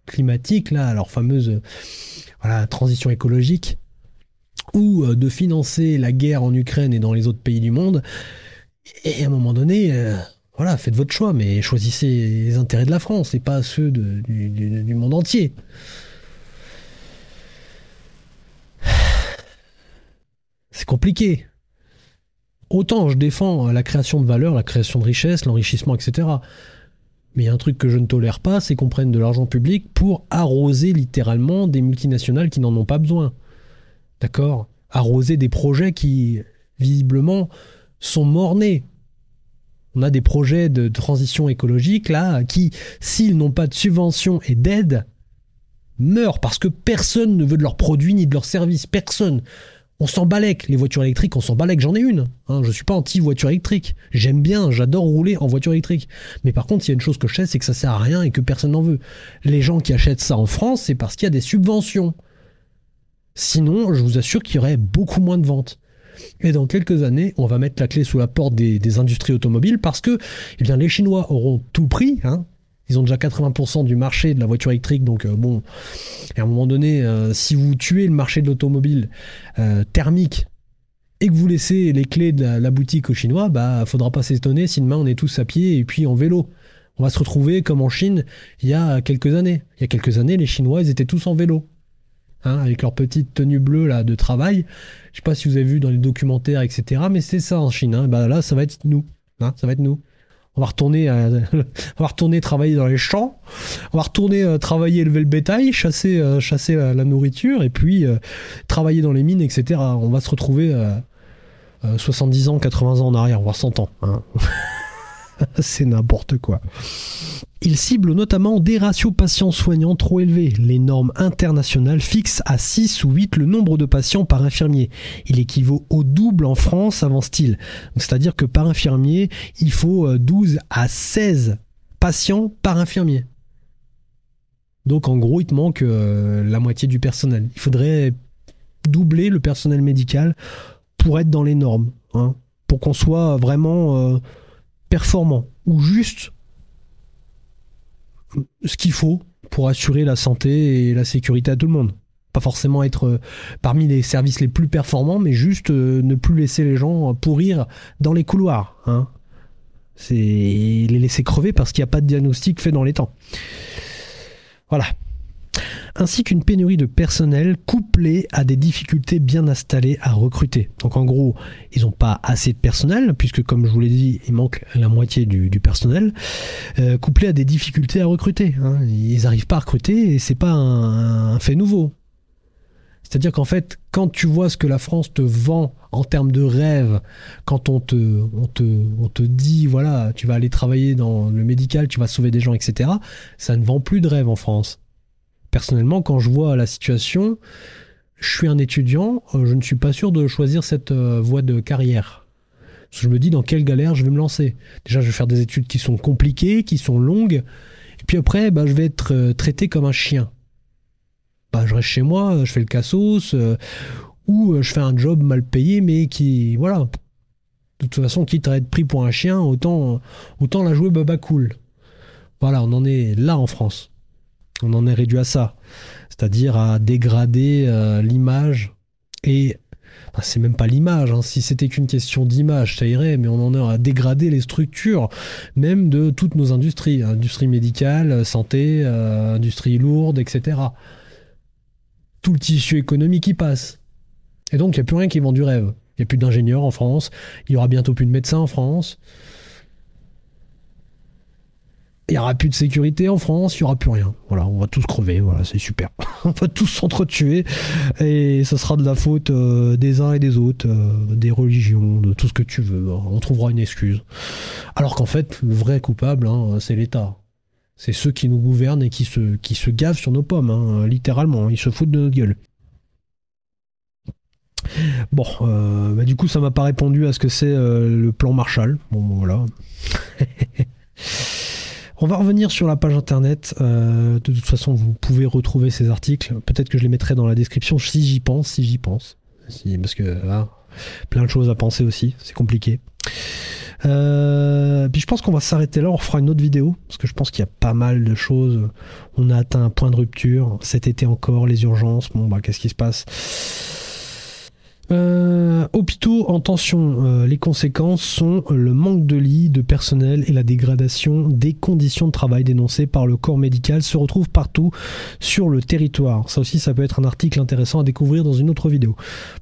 climatique, là, alors fameuse transition écologique, ou de financer la guerre en Ukraine et dans les autres pays du monde, et à un moment donné, faites votre choix, mais choisissez les intérêts de la France et pas ceux du monde entier. C'est compliqué. Autant je défends la création de valeur, la création de richesse, l'enrichissement, etc. Mais il y a un truc que je ne tolère pas, c'est qu'on prenne de l'argent public pour arroser littéralement des multinationales qui n'en ont pas besoin. D'accord ? Arroser des projets qui, visiblement, sont morts-nés. On a des projets de transition écologique, là, qui, s'ils n'ont pas de subvention et d'aide, meurent parce que personne ne veut de leurs produits ni de leurs services. Personne. On s'en balèque. Les voitures électriques, on s'en balèque. J'en ai une. Je suis pas anti-voiture électrique. J'aime bien, j'adore rouler en voiture électrique. Mais par contre, il y a une chose que je sais, c'est que ça sert à rien et que personne n'en veut. Les gens qui achètent ça en France, c'est parce qu'il y a des subventions. Sinon, je vous assure qu'il y aurait beaucoup moins de ventes. Et dans quelques années, on va mettre la clé sous la porte des industries automobiles parce que les Chinois auront tout pris. Ils ont déjà 80% du marché de la voiture électrique. Donc à un moment donné, si vous tuez le marché de l'automobile thermique et que vous laissez les clés de la boutique aux Chinois, faudra pas s'étonner si demain on est tous à pied et puis en vélo. On va se retrouver comme en Chine il y a quelques années. Il y a quelques années, les Chinois, ils étaient tous en vélo. Avec leur petite tenue bleue là, de travail. Je sais pas si vous avez vu dans les documentaires, etc. Mais c'est ça en Chine. Là, ça va être nous. Ça va être nous. On va retourner travailler dans les champs. On va retourner travailler, élever le bétail, chasser la nourriture, et puis travailler dans les mines, etc. On va se retrouver 70 ans, 80 ans en arrière, voire 100 ans. C'est n'importe quoi. Il cible notamment des ratios patients-soignants trop élevés. Les normes internationales fixent à 6 ou 8 le nombre de patients par infirmier. Il équivaut au double en France, avance-t-il. C'est-à-dire que par infirmier, il faut 12 à 16 patients par infirmier. Donc en gros, il te manque la moitié du personnel. Il faudrait doubler le personnel médical pour être dans les normes, pour qu'on soit vraiment performant, ou juste ce qu'il faut pour assurer la santé et la sécurité à tout le monde. Pas forcément être parmi les services les plus performants, mais juste ne plus laisser les gens pourrir dans les couloirs. C'est les laisser crever parce qu'il n'y a pas de diagnostic fait dans les temps. Voilà. ainsi qu'une pénurie de personnel couplée à des difficultés bien installées à recruter. Donc en gros, ils n'ont pas assez de personnel, puisque comme je vous l'ai dit, il manque la moitié du personnel, couplé à des difficultés à recruter. Hein. Ils n'arrivent pas à recruter et c'est pas un fait nouveau. C'est-à-dire qu'en fait, quand tu vois ce que la France te vend en termes de rêve, quand on te dit, voilà, tu vas aller travailler dans le médical, tu vas sauver des gens, etc., ça ne vend plus de rêve en France. Personnellement, quand je vois la situation, je suis un étudiant, je ne suis pas sûr de choisir cette voie de carrière. Parce que je me dis dans quelle galère je vais me lancer. Déjà, je vais faire des études qui sont compliquées, qui sont longues, et puis après, je vais être traité comme un chien. Je reste chez moi, je fais le cassos, ou je fais un job mal payé, mais qui, voilà. De toute façon, quitte à être pris pour un chien, autant la jouer baba cool. Voilà, on en est là en France. On en est réduit à ça. C'est-à-dire à dégrader l'image. Et c'est même pas l'image. Hein. Si c'était qu'une question d'image, ça irait, mais on en est à dégrader les structures, même de toutes nos industries. Industrie médicale, santé, industrie lourde, etc. Tout le tissu économique y passe. Et donc, il n'y a plus rien qui vend du rêve. Il n'y a plus d'ingénieurs en France. Il n'y aura bientôt plus de médecins en France. Il n'y aura plus de sécurité en France. Il n'y aura plus rien. Voilà, on va tous crever. Voilà, c'est super. On va tous s'entretuer. Et ce sera de la faute des uns et des autres, des religions, de tout ce que tu veux. On trouvera une excuse. Alors qu'en fait, le vrai coupable, c'est l'État. C'est ceux qui nous gouvernent et qui se gavent sur nos pommes, littéralement. Ils se foutent de notre gueule. Bon, du coup, ça m'a pas répondu à ce que c'est le plan Marshall. Bon, voilà. On va revenir sur la page internet. De toute façon, vous pouvez retrouver ces articles. Peut-être que je les mettrai dans la description si j'y pense. Parce que plein de choses à penser aussi. C'est compliqué. Puis je pense qu'on va s'arrêter là, on refera une autre vidéo parce que je pense qu'il y a pas mal de choses. On a atteint un point de rupture cet été encore, les urgences, qu'est-ce qui se passe? Hôpitaux en tension, les conséquences sont le manque de lits, de personnel et la dégradation des conditions de travail dénoncées par le corps médical se retrouvent partout sur le territoire. Ça aussi, ça peut être un article intéressant à découvrir dans une autre vidéo.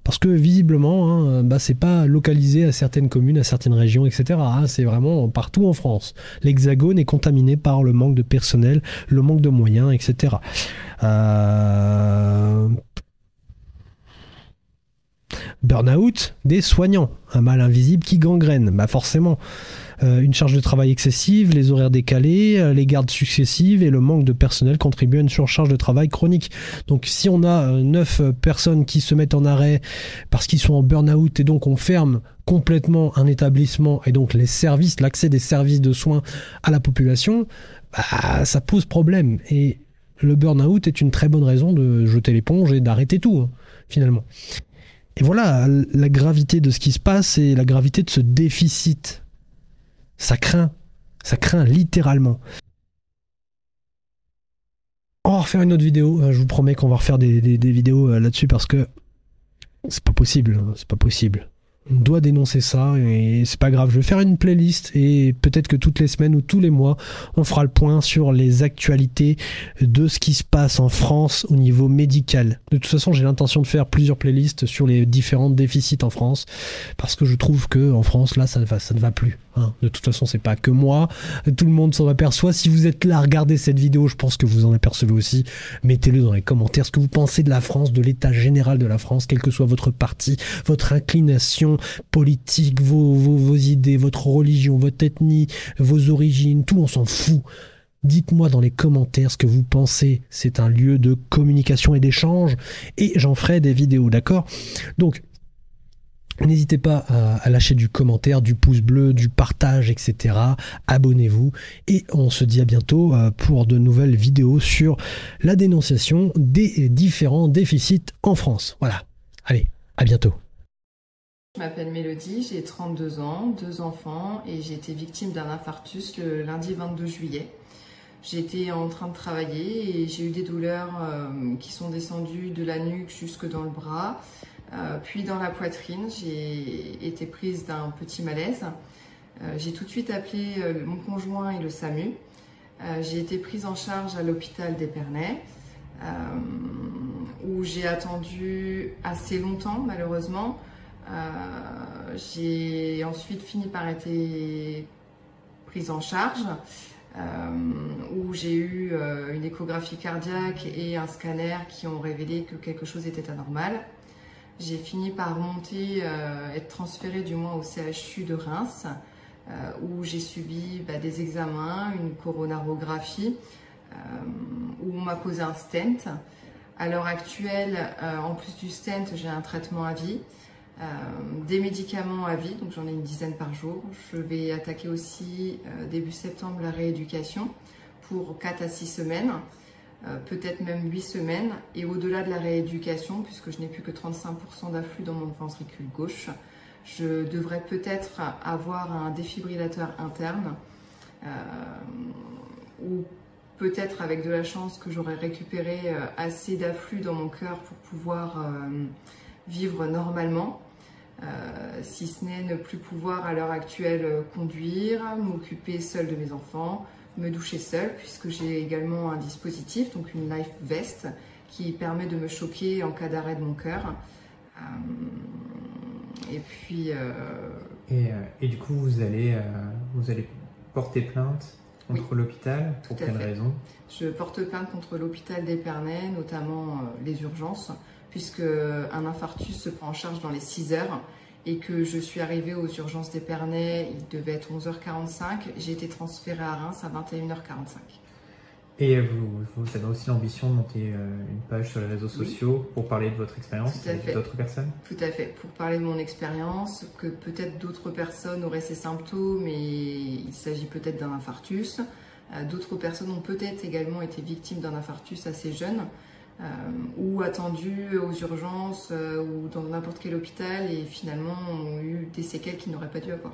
Parce que visiblement, c'est pas localisé à certaines communes, à certaines régions, etc. C'est vraiment partout en France. L'Hexagone est contaminé par le manque de personnel, le manque de moyens, etc. Burn-out des soignants, un mal invisible qui gangrène, forcément. Une charge de travail excessive, les horaires décalés, les gardes successives et le manque de personnel contribuent à une surcharge de travail chronique. Donc si on a 9 personnes qui se mettent en arrêt parce qu'ils sont en burn-out et donc on ferme complètement un établissement et donc les services, l'accès des services de soins à la population, ça pose problème. Et le burn-out est une très bonne raison de jeter l'éponge et d'arrêter tout, finalement. Et voilà la gravité de ce qui se passe et la gravité de ce déficit. Ça craint littéralement. On va refaire une autre vidéo, je vous promets qu'on va refaire des vidéos là-dessus parce que c'est pas possible. On doit dénoncer ça et c'est pas grave. Je vais faire une playlist et peut-être que toutes les semaines ou tous les mois, on fera le point sur les actualités de ce qui se passe en France au niveau médical. De toute façon, j'ai l'intention de faire plusieurs playlists sur les différents déficits en France parce que je trouve que en France, là, ça ne va plus. De toute façon, c'est pas que moi. Tout le monde s'en aperçoit. Si vous êtes là à regarder cette vidéo, je pense que vous en apercevez aussi. Mettez-le dans les commentaires ce que vous pensez de la France, de l'état général de la France, quel que soit votre parti, votre inclination politique, vos idées, votre religion, votre ethnie, vos origines, tout, on s'en fout. Dites-moi dans les commentaires ce que vous pensez. C'est un lieu de communication et d'échange et j'en ferai des vidéos, d'accord? Donc, n'hésitez pas à lâcher du commentaire, du pouce bleu, du partage, etc. Abonnez-vous et on se dit à bientôt pour de nouvelles vidéos sur la dénonciation des différents déficits en France. Voilà, allez, à bientôt. Je m'appelle Mélodie, j'ai 32 ans, 2 enfants et j'ai été victime d'un infarctus le lundi 22 juillet. J'étais en train de travailler et j'ai eu des douleurs qui sont descendues de la nuque jusque dans le bras. Puis dans la poitrine, j'ai été prise d'un petit malaise. J'ai tout de suite appelé mon conjoint et le SAMU. J'ai été prise en charge à l'hôpital d'Épernay. où j'ai attendu assez longtemps malheureusement. J'ai ensuite fini par être prise en charge, où j'ai eu une échographie cardiaque et un scanner qui ont révélé que quelque chose était anormal. J'ai fini par monter, être transférée du moins au CHU de Reims, où j'ai subi des examens, une coronarographie, où on m'a posé un stent. À l'heure actuelle, en plus du stent, j'ai un traitement à vie, des médicaments à vie, donc j'en ai une dizaine par jour. Je vais attaquer aussi début septembre la rééducation pour 4 à 6 semaines, peut-être même 8 semaines. Et au-delà de la rééducation, puisque je n'ai plus que 35% d'afflux dans mon ventricule gauche, je devrais peut-être avoir un défibrillateur interne, ou peut-être avec de la chance que j'aurai récupéré assez d'afflux dans mon cœur pour pouvoir vivre normalement, si ce n'est ne plus pouvoir à l'heure actuelle conduire, m'occuper seule de mes enfants, me doucher seule, puisque j'ai également un dispositif, donc une life vest, qui permet de me choquer en cas d'arrêt de mon cœur. Et puis... Et du coup, vous allez porter plainte contre l'hôpital. Pour quelle raison? Je porte plainte contre l'hôpital d'Épernay, notamment les urgences, puisque un infarctus se prend en charge dans les 6 heures et que je suis arrivée aux urgences d'Épernay, il devait être 11h45, j'ai été transférée à Reims à 21h45. Et vous avez aussi l'ambition de monter une page sur les réseaux sociaux pour parler de votre expérience avec d'autres personnes? Tout à fait, pour parler de mon expérience, que peut-être d'autres personnes auraient ces symptômes et il s'agit peut-être d'un infarctus. D'autres personnes ont peut-être également été victimes d'un infarctus assez jeune ou attendues aux urgences ou dans n'importe quel hôpital et finalement ont eu des séquelles qu'ils n'auraient pas dû avoir.